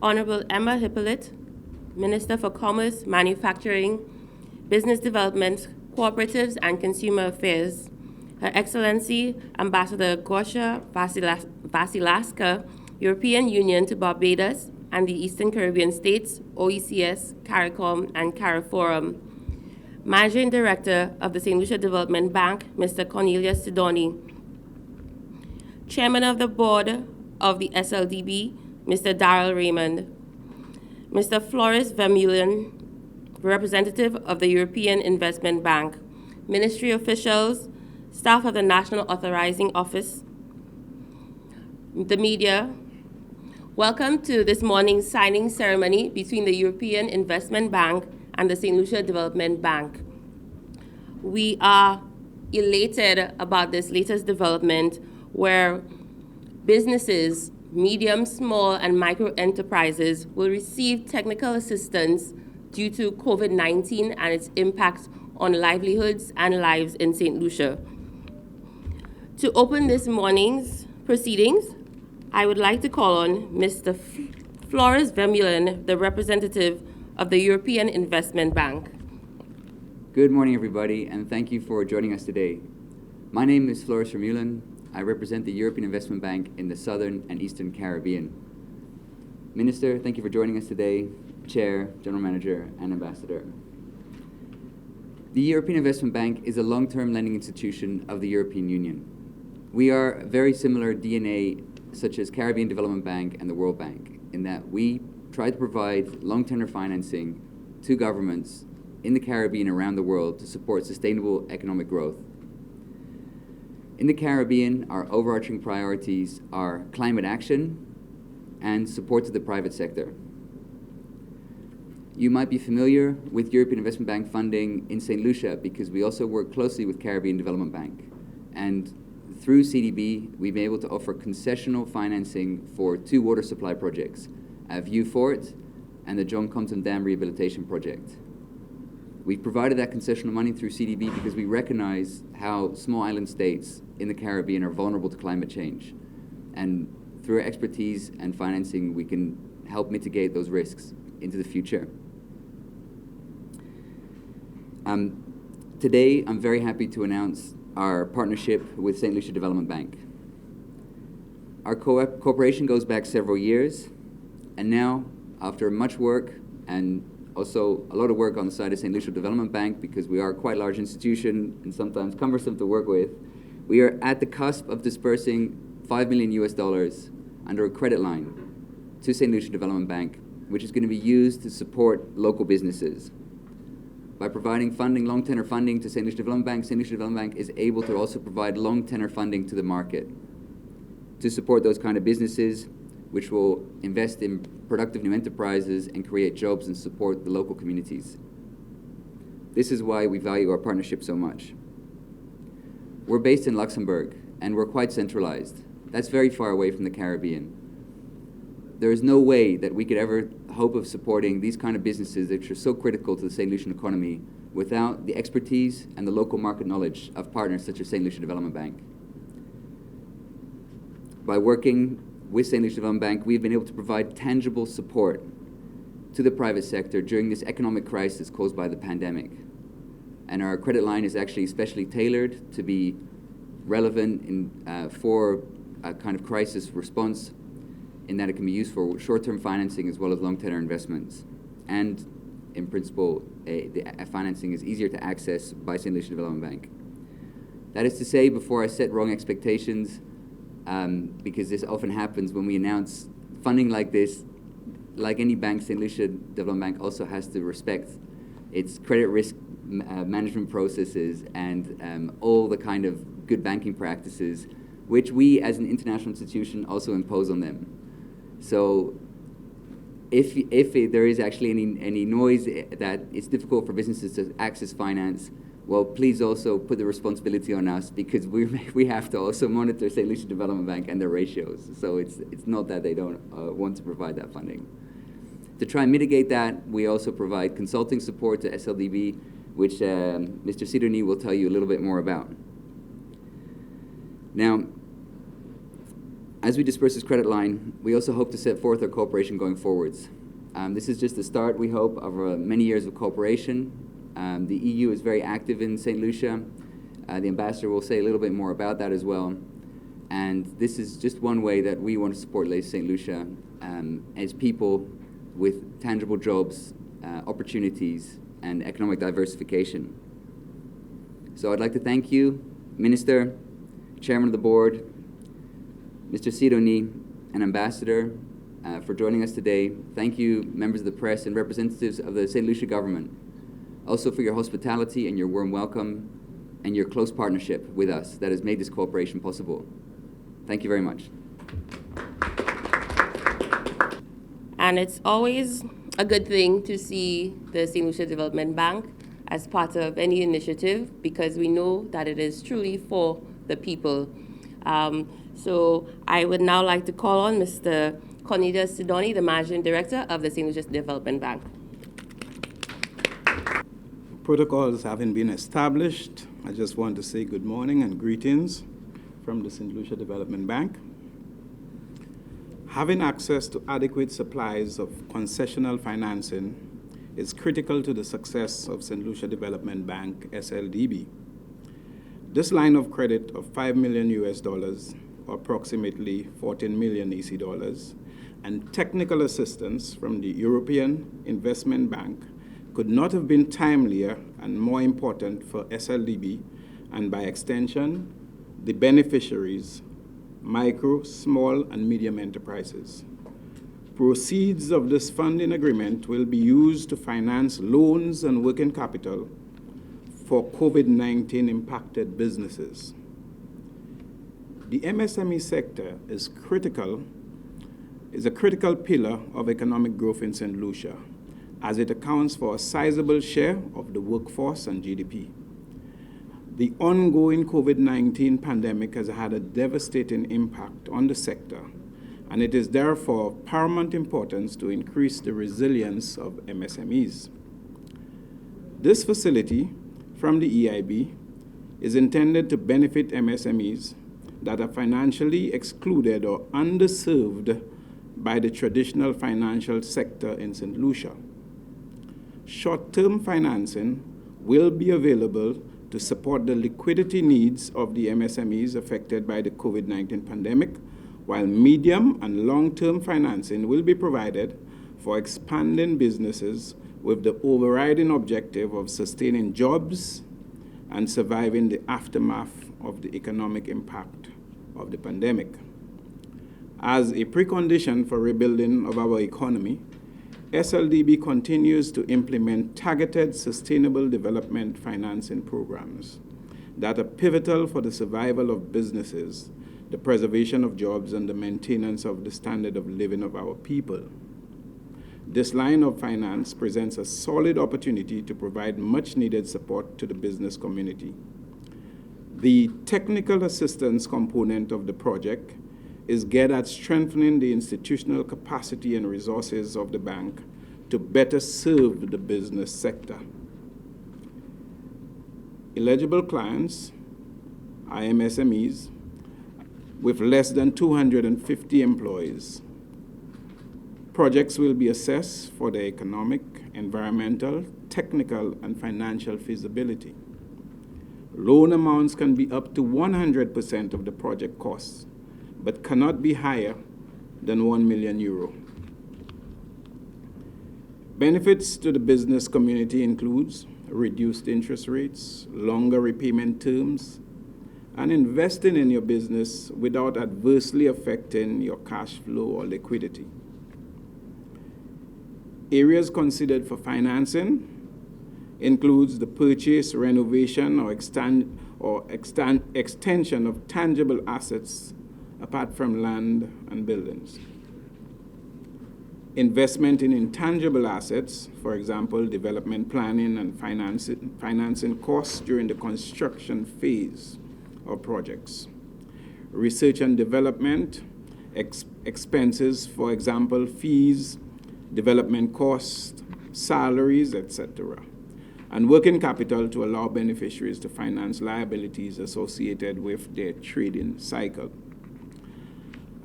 Honorable Emma Hippolyte, Minister for Commerce, Manufacturing, Business Development, Cooperatives and Consumer Affairs, Her Excellency Ambassador Gosha Vasilaska, European Union to Barbados and the Eastern Caribbean States, OECS, CARICOM, and CARIFORUM, Managing Director of the St. Lucia Development Bank, Mr. Cornelius Sidoni, Chairman of the Board of the SLDB, Mr. Darrell Raymond, Mr. Floris Vermeulen, representative of the European Investment Bank, ministry officials, staff of the National Authorizing Office, the media. Welcome to this morning's signing ceremony between the European Investment Bank and the St. Lucia Development Bank. We are elated about this latest development where businesses, medium, small, and micro enterprises will receive technical assistance due to COVID-19 and its impact on livelihoods and lives in St. Lucia. To open this morning's proceedings, I would like to call on Mr. Floris Vermeulen, the representative of the European Investment Bank. Good morning, everybody, and thank you for joining us today. My name is Floris Vermeulen. I represent the European Investment Bank in the Southern and Eastern Caribbean. Minister, thank you for joining us today, Chair, General Manager, and Ambassador. The European Investment Bank is a long-term lending institution of the European Union. We are very similar DNA, such as Caribbean Development Bank and the World Bank, in that we try to provide long-tenor financing to governments in the Caribbean and around the world to support sustainable economic growth. In the Caribbean, our overarching priorities are climate action and support to the private sector. You might be familiar with European Investment Bank funding in St. Lucia because we also work closely with Caribbean Development Bank. And through CDB, we've been able to offer concessional financing for 2 water supply projects, Vieux Fort and the John Compton Dam Rehabilitation Project. We've provided that concessional money through CDB because we recognize how small island states in the Caribbean are vulnerable to climate change. And through our expertise and financing, we can help mitigate those risks into the future. Today, I'm very happy to announce our partnership with St. Lucia Development Bank. Our cooperation goes back several years, and now, after much work and also a lot of work on the side of St. Lucia Development Bank, because we are a quite large institution and sometimes cumbersome to work with, we are at the cusp of dispersing $5 million under a credit line to St. Lucia Development Bank, which is going to be used to support local businesses. By providing funding, long tenor funding to St. Lucia Development Bank, St. Lucia Development Bank is able to also provide long tenor funding to the market to support those kind of businesses, which will invest in productive new enterprises and create jobs and support the local communities. This is why we value our partnership so much. We're based in Luxembourg, and we're quite centralized. That's very far away from the Caribbean. There is no way that we could ever hope of supporting these kind of businesses that are so critical to the St. Lucian economy without the expertise and the local market knowledge of partners such as St. Lucia Development Bank. By working with St. Lucia Development Bank, we've been able to provide tangible support to the private sector during this economic crisis caused by the pandemic. And our credit line is actually specially tailored to be relevant for a kind of crisis response, in that it can be used for short-term financing as well as long-tenor investments. And in principle, the financing is easier to access by St. Lucia Development Bank. That is to say, before I set wrong expectations, because this often happens when we announce funding like this, like any bank, St. Lucia Development Bank also has to respect its credit risk management processes and all the kind of good banking practices, which we as an international institution also impose on them. So if there is actually any noise that it's difficult for businesses to access finance, well, please also put the responsibility on us, because we have to also monitor St. Lucia Development Bank and their ratios. So it's not that they don't want to provide that funding. To try and mitigate that, we also provide consulting support to SLDB, which Mr. Sidoni will tell you a little bit more about. Now, As we disperse this credit line, we also hope to set forth our cooperation going forwards. This is just the start, we hope, of many years of cooperation. The EU is very active in St. Lucia. The ambassador will say a little bit more about that as well. And this is just one way that we want to support St. Lucia as people with tangible jobs, opportunities, and economic diversification. So I'd like to thank you, Minister, Chairman of the Board, Mr. Sidoni, and Ambassador, for joining us today. Thank you, members of the press and representatives of the St. Lucia government, also for your hospitality and your warm welcome and your close partnership with us that has made this cooperation possible. Thank you very much. And it's always a good thing to see the St. Lucia Development Bank as part of any initiative, because we know that it is truly for the people. So I would now like to call on Mr. Cornelius Sidoni, the Managing Director of the St. Lucia Development Bank. Protocols having been established, I just want to say good morning and greetings from the St. Lucia Development Bank. Having access to adequate supplies of concessional financing is critical to the success of St. Lucia Development Bank, SLDB. This line of credit of $5 million US, or approximately 14 million EC dollars, and technical assistance from the European Investment Bank could not have been timelier and more important for SLDB, and by extension, the beneficiaries, micro, small, and medium enterprises. Proceeds of this funding agreement will be used to finance loans and working capital for COVID-19 impacted businesses. The MSME sector is a critical pillar of economic growth in St. Lucia, as it accounts for a sizable share of the workforce and GDP. The ongoing COVID-19 pandemic has had a devastating impact on the sector, and it is therefore of paramount importance to increase the resilience of MSMEs. This facility from the EIB is intended to benefit MSMEs that are financially excluded or underserved by the traditional financial sector in St. Lucia. Short-term financing will be available to support the liquidity needs of the MSMEs affected by the COVID-19 pandemic, while medium and long-term financing will be provided for expanding businesses with the overriding objective of sustaining jobs and surviving the aftermath of the economic impact of the pandemic. As a precondition for rebuilding of our economy, SLDB continues to implement targeted sustainable development financing programs that are pivotal for the survival of businesses, the preservation of jobs, and the maintenance of the standard of living of our people. This line of finance presents a solid opportunity to provide much-needed support to the business community. The technical assistance component of the project is geared at strengthening the institutional capacity and resources of the bank to better serve the business sector. Eligible clients are MSMEs with less than 250 employees. Projects will be assessed for their economic, environmental, technical, and financial feasibility. Loan amounts can be up to 100% of the project costs, but cannot be higher than €1 million. Benefits to the business community includes reduced interest rates, longer repayment terms, and investing in your business without adversely affecting your cash flow or liquidity. Areas considered for financing includes the purchase, renovation, or extension of tangible assets apart from land and buildings. Investment in intangible assets, for example, development planning and financing costs during the construction phase of projects. Research and development expenses, for example, fees, development costs, salaries, etc. And working capital to allow beneficiaries to finance liabilities associated with their trading cycle.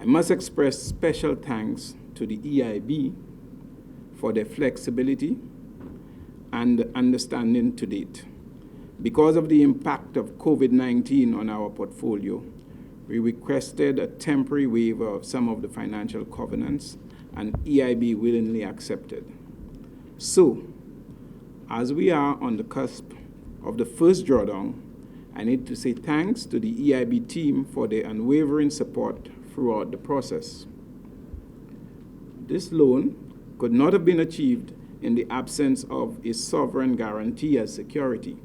I must express special thanks to the EIB for their flexibility and understanding to date. Because of the impact of COVID-19 on our portfolio, we requested a temporary waiver of some of the financial covenants, and EIB willingly accepted. So, as we are on the cusp of the first drawdown, I need to say thanks to the EIB team for their unwavering support throughout the process. This loan could not have been achieved in the absence of a sovereign guarantee as security.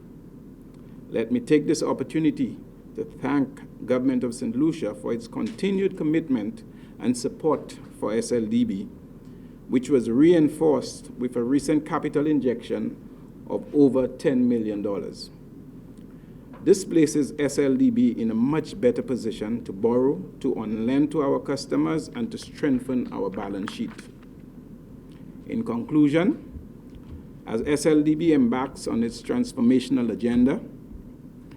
Let me take this opportunity to thank Government of St. Lucia for its continued commitment and support for SLDB, which was reinforced with a recent capital injection of over $10 million. This places SLDB in a much better position to borrow, to lend to our customers, and to strengthen our balance sheet. In conclusion, as SLDB embarks on its transformational agenda,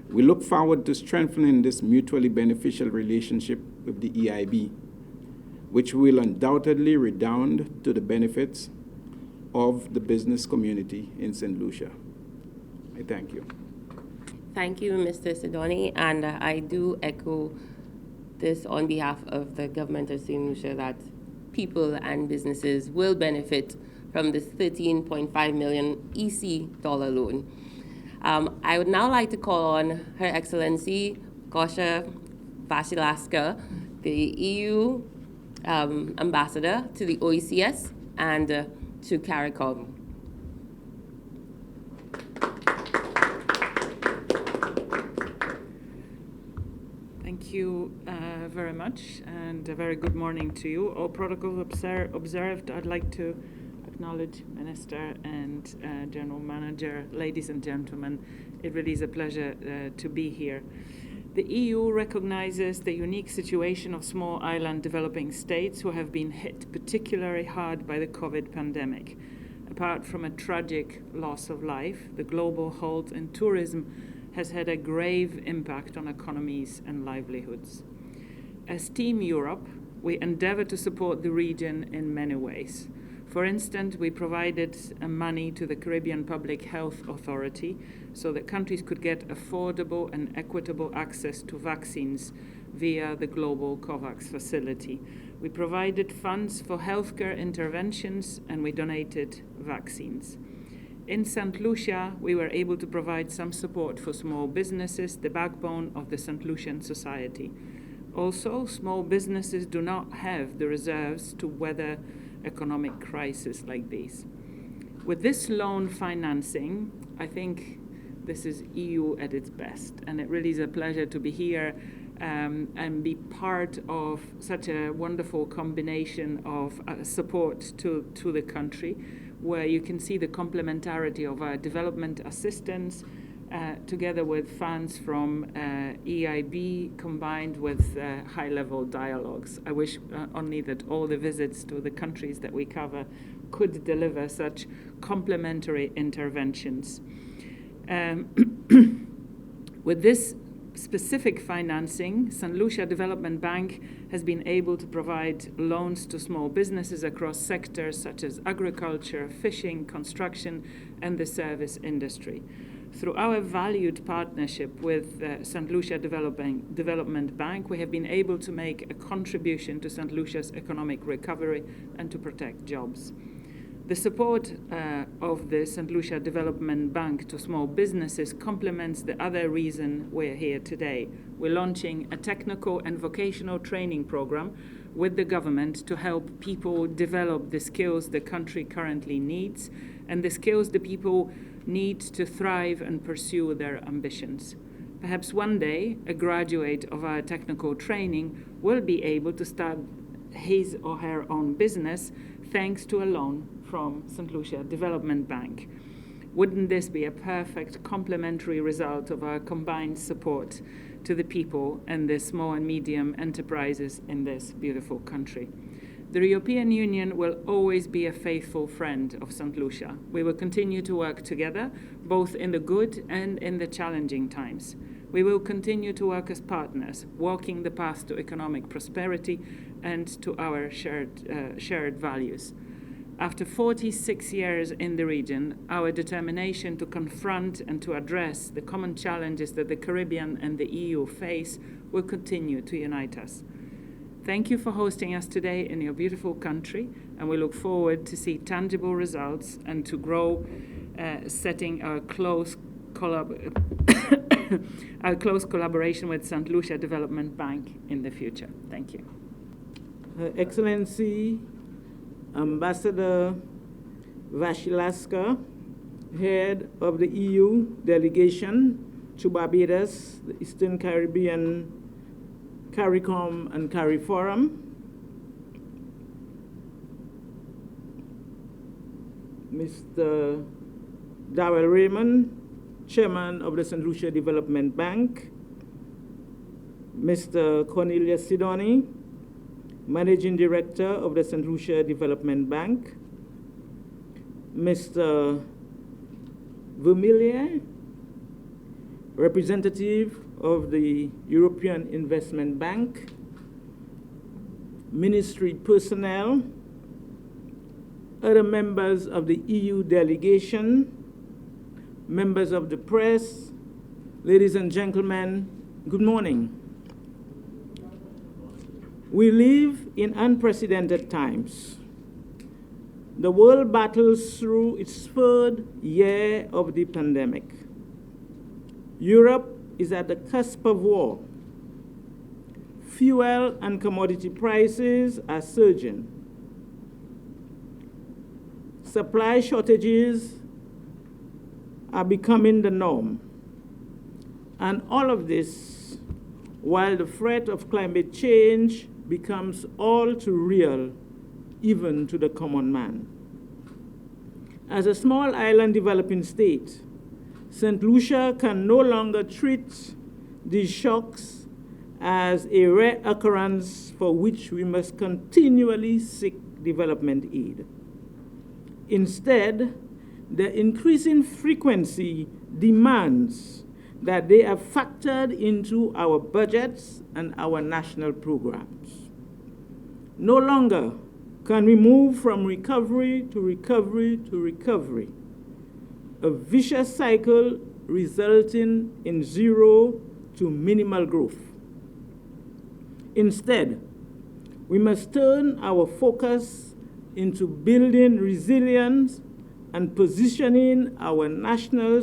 we look forward to strengthening this mutually beneficial relationship with the EIB, which will undoubtedly redound to the benefits of the business community in St. Lucia. I thank you. Thank you, Mr. Sidoni, and I do echo this on behalf of the government of St. Lucia that people and businesses will benefit from this $13.5 million EC dollar loan. I would now like to call on Her Excellency Gosha Vasilaska, the EU ambassador to the OECS and to CARICOM. Thank you very much, and a very good morning to you. All protocols observed. I'd like to acknowledge Minister and General Manager. Ladies and gentlemen, it really is a pleasure to be here. The EU recognizes the unique situation of small island developing states who have been hit particularly hard by the COVID pandemic. Apart from a tragic loss of life, the global halt in tourism has had a grave impact on economies and livelihoods. As Team Europe, we endeavor to support the region in many ways. For instance, we provided money to the Caribbean Public Health Authority so that countries could get affordable and equitable access to vaccines via the global COVAX facility. We provided funds for healthcare interventions, and we donated vaccines. In St. Lucia, we were able to provide some support for small businesses, the backbone of the St. Lucian society. Also, small businesses do not have the reserves to weather economic crisis like these. With this loan financing, I think this is EU at its best, and it really is a pleasure to be here and be part of such a wonderful combination of support to the country, where you can see the complementarity of our development assistance together with funds from EIB combined with high-level dialogues. I wish only that all the visits to the countries that we cover could deliver such complementary interventions. With this specific financing, St. Lucia Development Bank has been able to provide loans to small businesses across sectors such as agriculture, fishing, construction, and the service industry. Through our valued partnership with St. Lucia Development Bank, we have been able to make a contribution to St. Lucia's economic recovery and to protect jobs. The support of the St. Lucia Development Bank to small businesses complements the other reason we're here today. We're launching a technical and vocational training program with the government to help people develop the skills the country currently needs and the skills the people need to thrive and pursue their ambitions. Perhaps one day, a graduate of our technical training will be able to start his or her own business thanks to a loan from St. Lucia Development Bank. Wouldn't this be a perfect complementary result of our combined support to the people and the small and medium enterprises in this beautiful country? The European Union will always be a faithful friend of St. Lucia. We will continue to work together, both in the good and in the challenging times. We will continue to work as partners, walking the path to economic prosperity and to our shared values. After 46 years in the region, our determination to confront and to address the common challenges that the Caribbean and the EU face will continue to unite us. Thank you for hosting us today in your beautiful country, and we look forward to see tangible results and to grow, setting our close collaboration with St. Lucia Development Bank in the future. Thank you. Her Excellency Ambassador Vashilaska, head of the EU delegation to Barbados, the Eastern Caribbean, CARICOM and CARIFORUM, Mr. Darrell Raymond, Chairman of the St. Lucia Development Bank, Mr. Cornelius Sidoni, Managing Director of the St. Lucia Development Bank, Mr. Vermilier, representative of the European Investment Bank, ministry personnel, other members of the EU delegation, members of the press, ladies and gentlemen, good morning. We live in unprecedented times. The world battles through its third year of the pandemic. Europe is at the cusp of war. Fuel and commodity prices are surging. Supply shortages are becoming the norm. And all of this while the threat of climate change becomes all too real, even to the common man. As a small island developing state, St. Lucia can no longer treat these shocks as a rare occurrence for which we must continually seek development aid. Instead, the increasing frequency demands that they are factored into our budgets and our national programs. No longer can we move from recovery to recovery to recovery, a vicious cycle resulting in zero to minimal growth. Instead, we must turn our focus into building resilience and positioning our national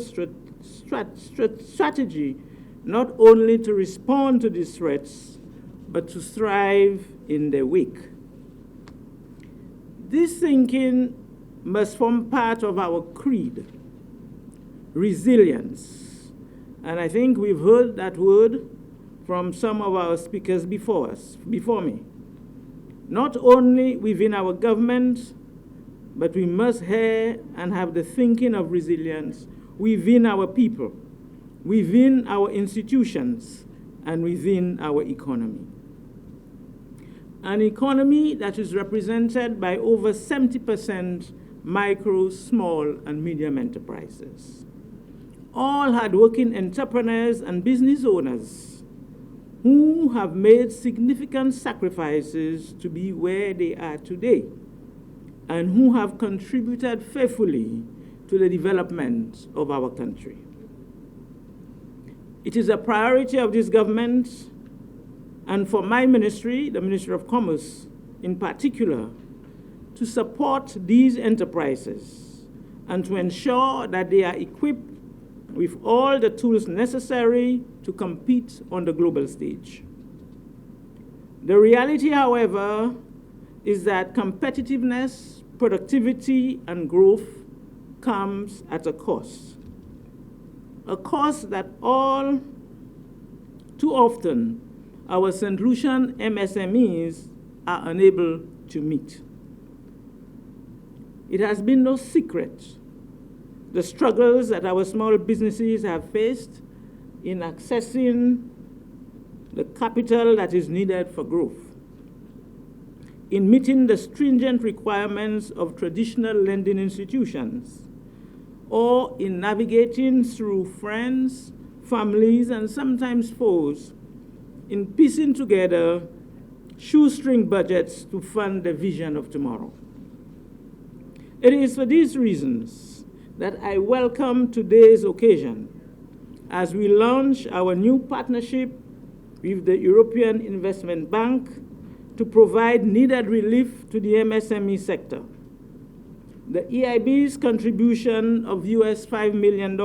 strategy not only to respond to these threats, but to thrive in their wake. This thinking must form part of our creed, resilience. And I think we've heard that word from some of our speakers before me. Not only within our government, but we must hear and have the thinking of resilience within our people, within our institutions, and within our economy. An economy that is represented by over 70% micro, small, and medium enterprises. All hardworking entrepreneurs and business owners who have made significant sacrifices to be where they are today and who have contributed faithfully to the development of our country. It is a priority of this government and for my ministry, the Ministry of Commerce in particular, to support these enterprises and to ensure that they are equipped with all the tools necessary to compete on the global stage. The reality, however, is that competitiveness, productivity, and growth comes at a cost that all too often our St. Lucian MSMEs are unable to meet. It has been no secret the struggles that our small businesses have faced in accessing the capital that is needed for growth, in meeting the stringent requirements of traditional lending institutions, or in navigating through friends, families, and sometimes foes in piecing together shoestring budgets to fund the vision of tomorrow. It is for these reasons that I welcome today's occasion as we launch our new partnership with the European Investment Bank to provide needed relief to the MSME sector. The EIB's contribution of US $5 million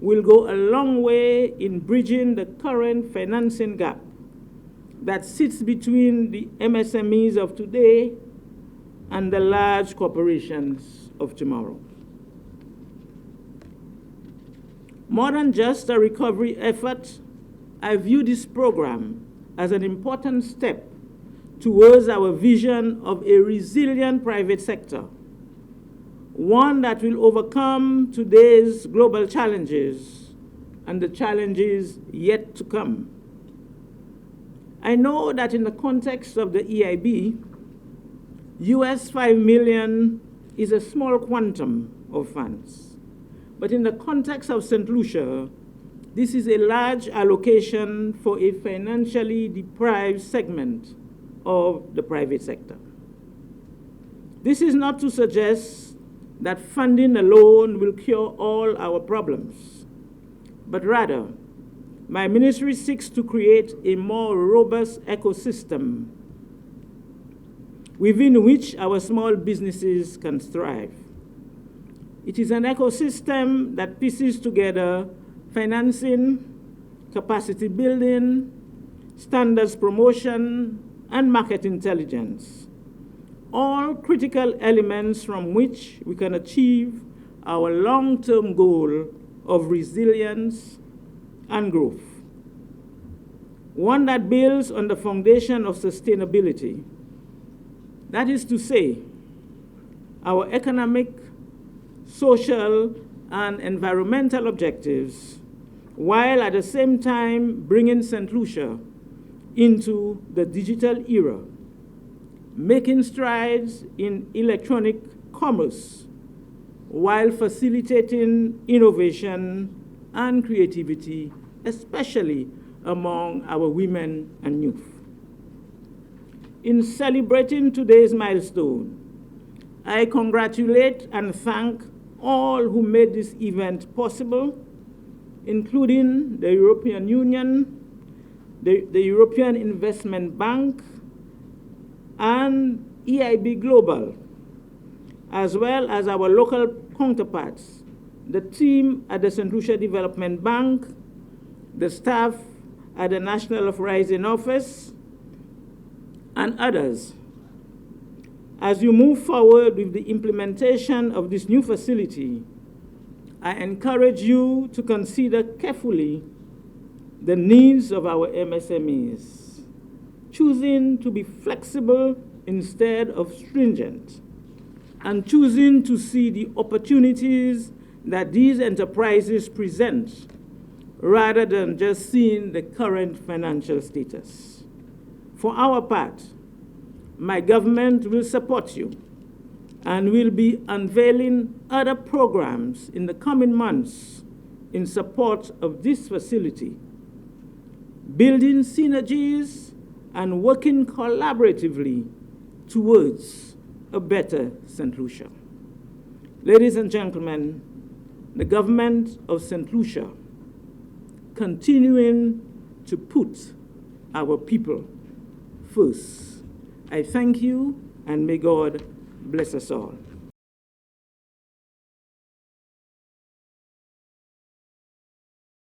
will go a long way in bridging the current financing gap that sits between the MSMEs of today and the large corporations of tomorrow. More than just a recovery effort, I view this program as an important step towards our vision of a resilient private sector, one that will overcome today's global challenges and the challenges yet to come. I know that in the context of the EIB, US $5 million is a small quantum of funds. But in the context of St. Lucia, this is a large allocation for a financially deprived segment of the private sector. This is not to suggest that funding alone will cure all our problems, but rather, my ministry seeks to create a more robust ecosystem within which our small businesses can thrive. It is an ecosystem that pieces together financing, capacity building, standards promotion, and market intelligence, all critical elements from which we can achieve our long-term goal of resilience and growth, one that builds on the foundation of sustainability. That is to say, our economic, social, and environmental objectives, while at the same time bringing St. Lucia into the digital era, making strides in electronic commerce, while facilitating innovation and creativity, especially among our women and youth. In celebrating today's milestone, I congratulate and thank all who made this event possible, including the European Union, the European Investment Bank, and EIB Global, as well as our local counterparts, the team at the St. Lucia Development Bank, the staff at the National Rising Office, and others. As you move forward with the implementation of this new facility, I encourage you to consider carefully the needs of our MSMEs, choosing to be flexible instead of stringent, and choosing to see the opportunities that these enterprises present rather than just seeing the current financial status. For our part, my government will support you and will be unveiling other programs in the coming months in support of this facility, building synergies and working collaboratively towards a better St. Lucia. Ladies and gentlemen, the government of St. Lucia continuing to put our people first. I thank you, and may God bless us all.